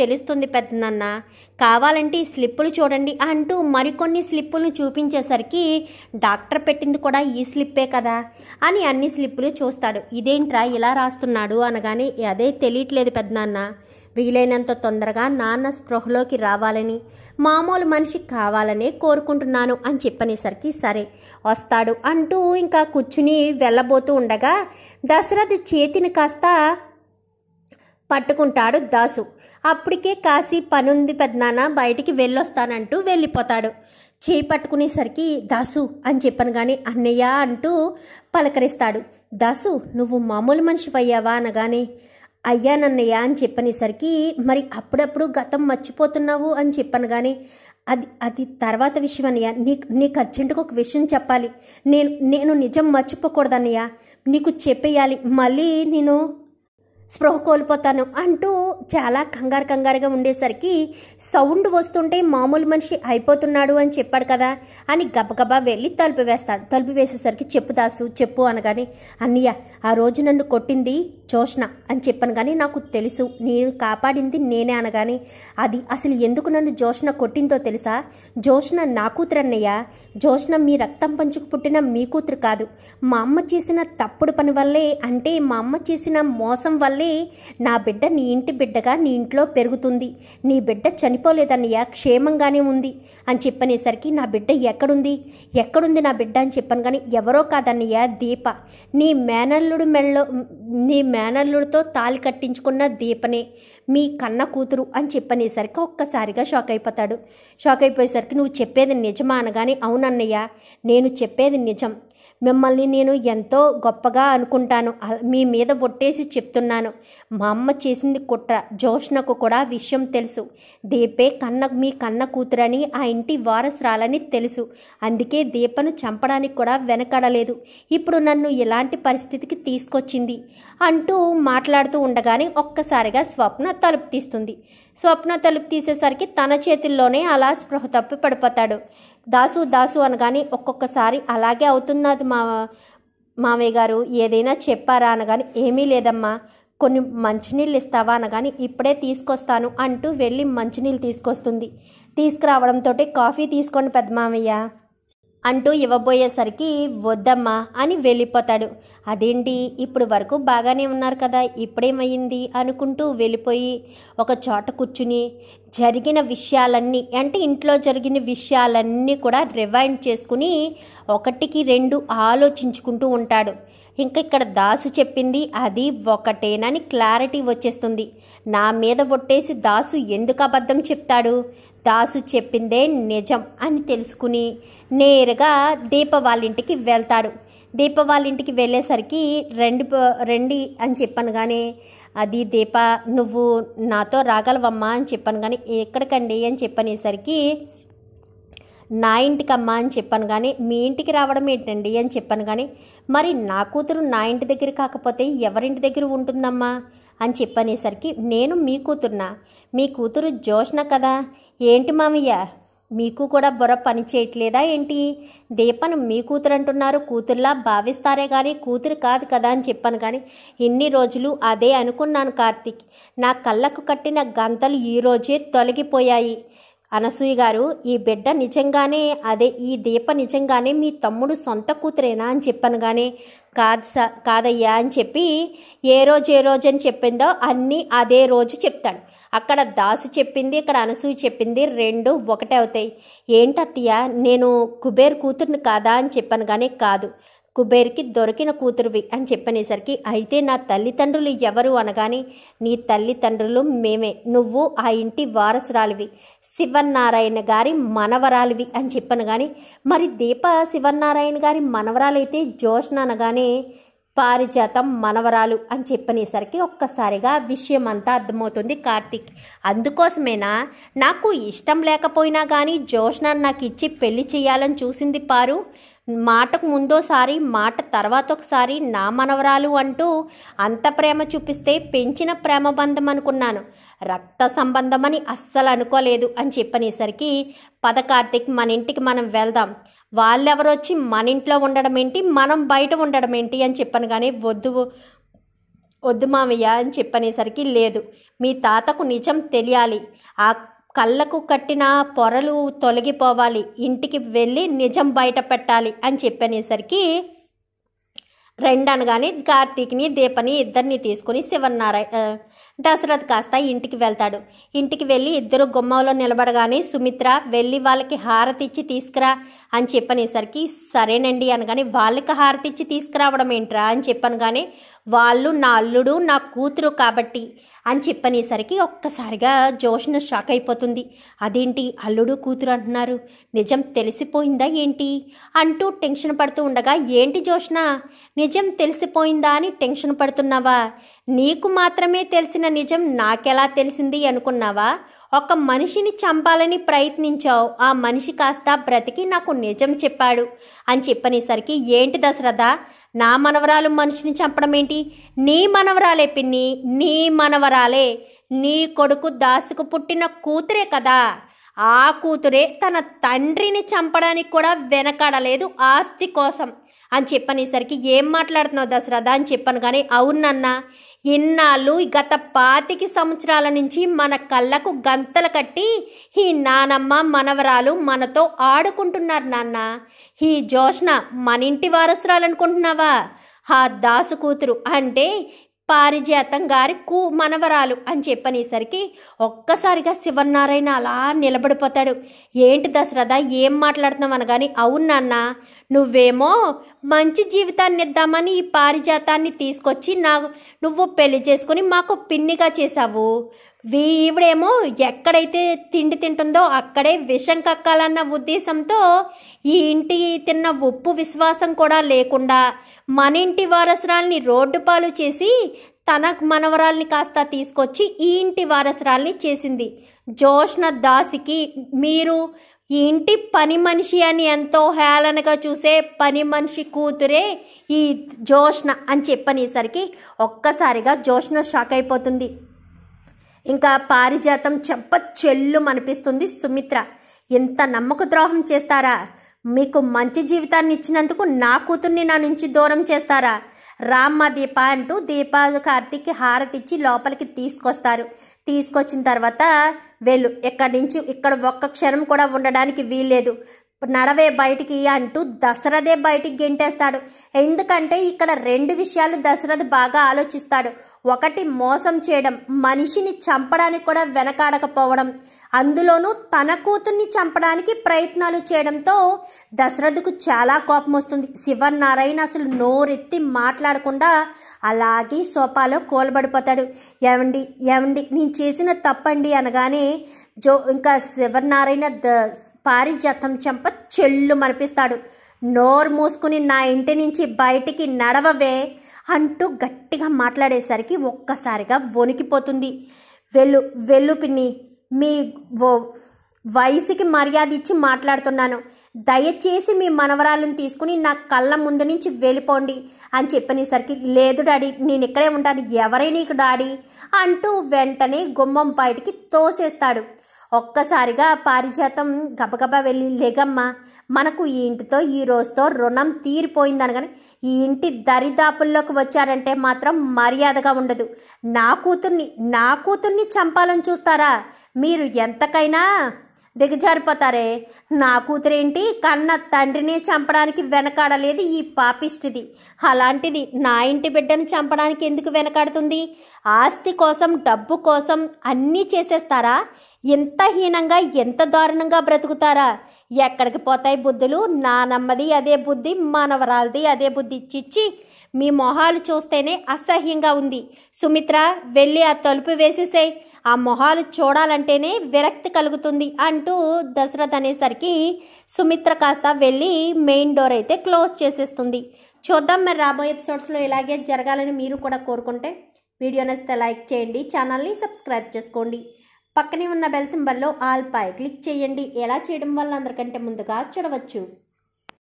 తెలుస్తుంది పెద్దనాన్న, కావాలంటే ఈ స్లిప్పులు చూడండి అంటూ మరికొన్ని స్లిప్పులను చూపించేసరికి డాక్టర్ పెట్టింది కూడా ఈ స్లిప్పే కదా అని అన్ని స్లిప్పులు చూస్తాడు. ఇదేంట్రా ఇలా రాస్తున్నాడు అనగానే అదే తెలియట్లేదు పెద్దనాన్న, వీలైనంత తొందరగా నాన్న స్పృహలోకి రావాలని మామూలు మనిషి కావాలనే కోరుకుంటున్నాను అని చెప్పనేసరికి సరే వస్తాడు అంటూ ఇంకా కూర్చుని వెళ్ళబోతూ ఉండగా దశరథ్ చేతిని కాస్త పట్టుకుంటాడు దాసు. అప్పటికే కాశీ పనుంది పెద్దనాన్న, బయటికి వెళ్ళొస్తానంటూ వెళ్ళిపోతాడు. చేయి పట్టుకునేసరికి దాసు అని చెప్పను కానీ అన్నయ్య అంటూ పలకరిస్తాడు. దాసు నువ్వు మామూలు మనిషివయ్యావా అనగానే అయ్యానన్నయ్య అని చెప్పనేసరికి మరి అప్పుడప్పుడు గతం మర్చిపోతున్నావు అని చెప్పను కానీ అది తర్వాత విషయం అన్నయ్య, నీకు అర్జెంటుగా ఒక విషయం చెప్పాలి, నేను నిజం మర్చిపోకూడదన్నయ్య, నీకు చెప్పేయాలి, మళ్ళీ నేను స్పృహ కోల్పోతాను అంటూ చాలా కంగారుగా ఉండేసరికి సౌండ్ వస్తుంటే మామూలు మనిషి అయిపోతున్నాడు అని చెప్పాడు కదా అని గబగబా వెళ్ళి తలుపు వేస్తాడు. తలుపు వేసేసరికి చెప్పు దాసు చెప్పు అనగానే అన్నయ్య ఆ రోజు నన్ను కొట్టింది జోష్న అని చెప్పాను కానీ నాకు తెలుసు, నేను కాపాడింది నేనే అనగానే అది అసలు ఎందుకు నన్ను జోష్న కొట్టిందో తెలుసా? జోష్న నా కూతురు అన్నయ్య, జోష్న మీ రక్తం పంచుకు పుట్టిన మీ కూతురు కాదు. మా అమ్మ చేసిన తప్పుడు పని వల్లే, అంటే మా అమ్మ చేసిన మోసం వల్లే నా బిడ్డ నీ ఇంటి బిడ్డగా నీ ఇంట్లో పెరుగుతుంది. నీ బిడ్డ చనిపోలేదన్నయ్య, క్షేమంగానే ఉంది అని చెప్పనేసరికి నా బిడ్డ ఎక్కడుంది నా బిడ్డ అని చెప్పాను కానీ ఎవరో కాదన్నయ్య, దీప, నీ మేనల్లుడితో తాళి కట్టించుకున్న దీపనే మీ కన్న కూతురు అని చెప్పనేసరికి ఒక్కసారిగా షాక్ అయిపోతాడు. షాక్ అయిపోయేసరికి నువ్వు చెప్పేది నిజమా అనగానే అవునన్నయ్య నేను చెప్పేది నిజం, మిమ్మల్ని నేను ఎంతో గొప్పగా అనుకుంటాను, మీ మీద ఒట్టేసి చెప్తున్నాను. మా అమ్మ చేసింది కుట్ర, జోష్నకు కూడా విషయం తెలుసు, దీపే మీ కన్న కూతురని ఆ ఇంటి వారసురాలని తెలుసు, అందుకే దీపను చంపడానికి కూడా వెనకడలేదు, ఇప్పుడు నన్ను ఇలాంటి పరిస్థితికి తీసుకొచ్చింది అంటూ మాట్లాడుతూ ఉండగానే ఒక్కసారిగా స్వప్న తలుపు తీస్తుంది. స్వప్న తలుపు తీసేసరికి తన చేతుల్లోనే అలా స్పృహ తప్పి పడిపోతాడు. దాసు అనగానే ఒక్కొక్కసారి అలాగే అవుతున్నది మావయ్య గారు, ఏదైనా చెప్పారా అనగాని ఏమీ లేదమ్మా, కొన్ని మంచినీళ్ళు ఇస్తావా అనగాని ఇప్పుడే తీసుకొస్తాను అంటూ వెళ్ళి మంచినీళ్ళు తీసుకొస్తుంది. తీసుకురావడంతో కాఫీ తీసుకోండి పెద్ద మామయ్య అంటూ ఇవ్వబోయేసరికి వద్దమ్మా అని వెళ్ళిపోతాడు. అదేంటి ఇప్పుడు వరకు బాగానే ఉన్నారు కదా, ఇప్పుడేమయ్యింది అనుకుంటూ వెళ్ళిపోయి ఒక చోట కూర్చుని జరిగిన విషయాలన్నీ, అంటే ఇంట్లో జరిగిన విషయాలన్నీ కూడా రివైండ్ చేసుకుని ఒకటికి రెండు ఆలోచించుకుంటూ ఉంటాడు. ఇంకా ఇక్కడ దాసు చెప్పింది అది ఒకటేనని క్లారిటీ వచ్చేస్తుంది. నా మీద ఒట్టేసి దాసు ఎందుకు అబద్ధం చెప్తాడు, దాసు చెప్పిందే నిజం అని తెలుసుకుని నేరుగా దీప వాళ్ళ ఇంటికి వెళ్తాడు. దీప వాళ్ళ ఇంటికి వెళ్ళేసరికి రండి అని చెప్పాను కానీ అది దీప నువ్వు నాతో రాగలవమ్మా అని చెప్పాను కానీ ఎక్కడికండి అని చెప్పనేసరికి నా ఇంటికమ్మా అని చెప్పాను కానీ మీ ఇంటికి రావడం ఏంటండి అని చెప్పాను కానీ మరి నా కూతురు నా ఇంటి దగ్గర కాకపోతే ఎవరింటి దగ్గర ఉంటుందమ్మా అని చెప్పనేసరికి నేను మీ కూతురునా, మీ కూతురు జోష్న కదా, ఏంటి మామయ్య మీకు కూడా బుర్ర పని చేయట్లేదా ఏంటి, దీపను మీ కూతురు అంటున్నారు, కూతురులా భావిస్తారే కానీ కూతురు కాదు కదా అని చెప్పాను కానీ ఇన్ని రోజులు అదే అనుకున్నాను కార్తీక్, నా కళ్ళకు కట్టిన గంతలు ఈరోజే తొలగిపోయాయి. అనసూయ గారు ఈ బిడ్డ నిజంగానే ఈ దీప నిజంగానే మీ తమ్ముడు సొంత కూతురేనా అని చెప్పాను కానీ కాదయ్యా అని చెప్పి ఏ రోజు అని చెప్పిందో అన్నీ అదే రోజు చెప్తాడు. అక్కడ దాసు చెప్పింది ఇక్కడ అనసూయ చెప్పింది రెండు ఒకటే అవుతాయి. ఏంటత్తయ్య నేను కుబేర్ కూతురుని కాదా అని చెప్పాను కానీ కాదు, కుబేర్కి దొరికిన కూతురువి అని చెప్పనేసరికి అయితే నా తల్లిదండ్రులు ఎవరు అనగాని నీ తల్లిదండ్రులు మేమే, నువ్వు ఆ ఇంటి వారసురాలివి, శివనారాయణ గారి మనవరాలివి అని చెప్పాను కానీ మరి దీప శివనారాయణ గారి మనవరాలైతే జోష్న అనగానే పారిజాతం మనవరాలు అని చెప్పనేసరికి ఒక్కసారిగా విషయం అంతా అర్థమవుతుంది కార్తీక్. అందుకోసమేనా నాకు ఇష్టం లేకపోయినా కానీ జోష్న నాకు ఇచ్చి పెళ్లి చేయాలని చూసింది పారు, మాటకు ముందోసారి మాట తర్వాత ఒకసారి నా మనవరాలు అంటూ అంత ప్రేమ చూపిస్తే పెంచిన ప్రేమ బంధం అనుకున్నాను, రక్త సంబంధమని అస్సలు అనుకోలేదు అని చెప్పనేసరికి పద కార్తీక్ మన ఇంటికి మనం వెళ్దాం, వాళ్ళెవరొచ్చి మన ఇంట్లో ఉండడం ఏంటి మనం బయట ఉండడం ఏంటి అని చెప్పాను కానీ వద్దు మామయ్య అని చెప్పనేసరికి, లేదు మీ తాతకు నిజం తెలియాలి, ఆ కళ్ళకు కట్టిన పొరలు తొలగిపోవాలి, ఇంటికి వెళ్ళి నిజం బయట పెట్టాలి అని చెప్పనేసరికి, రెండనగానే కార్తీక్ని దీపని ఇద్దరిని తీసుకుని దశరథ్ కాస్త ఇంటికి వెళ్తాడు. ఇంటికి వెళ్ళి ఇద్దరు గుమ్మంలో నిలబడగానే సుమిత్ర వెళ్ళి వాళ్ళకి హారతి ఇచ్చి తీసుకురా అని చెప్పనేసరికి, సరేనండి అనగానే, వాళ్ళకి హారతి ఇచ్చి తీసుకురావడం ఏంట్రా అని చెప్పనగానే, వాళ్ళు నా అల్లుడు నా కూతురు కాబట్టి అని చెప్పనేసరికి ఒక్కసారిగా జోష్న షాక్ అయిపోతుంది. అదేంటి అల్లుడు కూతురు అంటున్నారు, నిజం తెలిసిపోయిందా ఏంటి అంటూ టెన్షన్ పడుతూ ఉండగా, ఏంటి జోష్న నిజం తెలిసిపోయిందా అని టెన్షన్ పడుతున్నావా? నీకు మాత్రమే తెలిసిన నిజం నాకెలా తెలిసింది అనుకున్నావా? ఒక మనిషిని చంపాలని ప్రయత్నించావు, ఆ మనిషి కాస్త బ్రతికి నాకు నిజం చెప్పాడు అని చెప్పనేసరికి, ఏంటి దశరథ నా మనవరాలు మనిషిని చంపడం ఏంటి? నీ మనవరాలే పిన్ని, నీ మనవరాలే, నీ కొడుకు దాసుకు పుట్టిన కూతురే కదా, ఆ కూతురే తన తండ్రిని చంపడానికి కూడా వెనకాడలేదు ఆస్తి కోసం అని చెప్పనేసరికి, ఏం మాట్లాడుతున్నావు దశరథ అని చెప్పాను. కానీ అవునన్నా, ఇన్నాళ్ళు గత 25 సంవత్సరాల నుంచి మన కళ్ళకు గంతలు కట్టి ఈ నానమ్మ మనవరాలు మనతో ఆడుకుంటున్నారు నాన్న. ఈ జోష్న మన ఇంటి వారసురాలు అనుకుంటున్నావా? ఆ దాసు కూతురు అంటే పారిజాతం గారి మనవరాలు అని చెప్పనేసరికి ఒక్కసారిగా శివనారాయణ అలా నిలబడిపోతాడు. ఏంటి దశరథ ఏం మాట్లాడుతున్నావు అనగాని, అవునన్నా, నువ్వేమో మంచి జీవితాన్ని ఇద్దామని ఈ పారిజాతాన్ని తీసుకొచ్చి నువ్వు పెళ్లి చేసుకుని మాకు పిన్నిగా చేశావు. ఈవిడేమో ఎక్కడైతే తిండి తింటుందో అక్కడే విషం కక్కాలన్న ఉద్దేశంతో ఈ ఇంటి తిన్న ఉప్పు విశ్వాసం కూడా లేకుండా మన ఇంటి వారసురాల్ని రోడ్డు పాలు చేసి తన మనవరాల్ని కాస్త తీసుకొచ్చి ఈ ఇంటి వారసురాల్ని చేసింది. జోష్న దాసికి మీరు ఈ ఇంటి పని మనిషి అని ఎంతో హేళనగా చూసే పని మనిషి కూతురే ఈ జోష్న అని చెప్పనేసరికి ఒక్కసారిగా జోష్న షాక్ అయిపోతుంది. ఇంకా పారిజాతం చెంప చెల్లు అనిపిస్తుంది. సుమిత్ర, ఎంత నమ్మక ద్రోహం చేస్తారా? మీకు మంచి జీవితాన్ని ఇచ్చినందుకు నా కూతుర్ని నా నుంచి దూరం చేస్తారా? రామ్మ దీప అంటూ దీప కార్తీక్ హారతి ఇచ్చి లోపలికి తీసుకొస్తారు. తీసుకొచ్చిన తర్వాత వెళ్ళు, ఇక్కడ ఒక్క క్షణం కూడా ఉండడానికి వీల్లేదు, నడవే బయటికి అంటూ దశరథే బయటికి గెంటేస్తాడు. ఎందుకంటే ఇక్కడ 2 విషయాలు దశరథ్ బాగా ఆలోచిస్తాడు. ఒకటి మోసం చేయడం, మనిషిని చంపడానికి కూడా వెనకాడకపోవడం, అందులోనూ తన కూతుర్ని చంపడానికి ప్రయత్నాలు చేయడంతో దశరథకు చాలా కోపం వస్తుంది. శివనారాయణ అసలు నోరెత్తి మాట్లాడకుండా అలాగే సోఫాలో కూలబడిపోతాడు. ఏవండి నేను చేసిన తప్పండి అనగానే ఇంకా శివనారాయణ పారిజాతం చెంప చెల్లు మనిపిస్తాడు. నోరు మూసుకుని నా ఇంటి నుంచి బయటికి నడవవే అంటూ గట్టిగా మాట్లాడేసరికి ఒక్కసారిగా వణికిపోతుంది. వెళ్ళు పిన్ని, మీ వయసుకి మర్యాద ఇచ్చి మాట్లాడుతున్నాను, దయచేసి మీ మనవరాలను తీసుకుని నా కళ్ళ ముందు నుంచి వెళ్ళిపోండి అని చెప్పనేసరికి, లేదు డాడీ నేను ఇక్కడే ఉంటాను, ఎవరే నీకు డాడీ అంటూ వెంటనే గుమ్మం బయటికి తోసేస్తాడు. ఒక్కసారిగా పారిజాతం గబగబా వెళ్ళి, లేగమ్మా, మనకు ఈ ఇంటితో ఈ రోజుతో రుణం తీరిపోయిందనగానే, ఈ ఇంటి దరిదాపుల్లోకి వచ్చారంటే మాత్రం మర్యాదగా ఉండదు. నా కూతుర్ని చంపాలని చూస్తారా? మీరు ఎంతకైనా దిగజారిపోతారే. నా కూతురేంటి కన్న తండ్రిని చంపడానికి వెనకాడలేదు ఈ పాపిష్టిది. అలాంటిది నా ఇంటి బిడ్డను చంపడానికి ఎందుకు వెనకాడుతుంది? ఆస్తి కోసం డబ్బు కోసం అన్నీ చేసేస్తారా? ఎంత హీనంగా ఎంత దారుణంగా బ్రతుకుతారా? ఎక్కడికి పోతాయి బుద్ధులు? నానమ్మది అదే బుద్ధి, మనవరాలది అదే బుద్ధి. చిచ్చి, మీ మొహాలు చూస్తేనే అసహ్యంగా ఉంది. సుమిత్ర, వెళ్ళి ఆ తలుపు వేసేసేయ్, ఆ మొహాలు చూడాలంటేనే విరక్తి కలుగుతుంది అంటూ దశరథ్ అనేసరికి సుమిత్ర కాస్త వెళ్ళి మెయిన్ డోర్ అయితే క్లోజ్ చేసేస్తుంది. చూద్దాం మరి రాబోయే ఎపిసోడ్స్లో ఇలాగే జరగాలని మీరు కూడా కోరుకుంటే వీడియో నచ్చితే లైక్ చేయండి, ఛానల్ని సబ్స్క్రైబ్ చేసుకోండి, పక్కనే ఉన్న బెల్ సింబల్లో ఆల్ పై క్లిక్ చేయండి. ఎలా చేయడం వల్ల అందరికంటే ముందుగా చూడవచ్చు.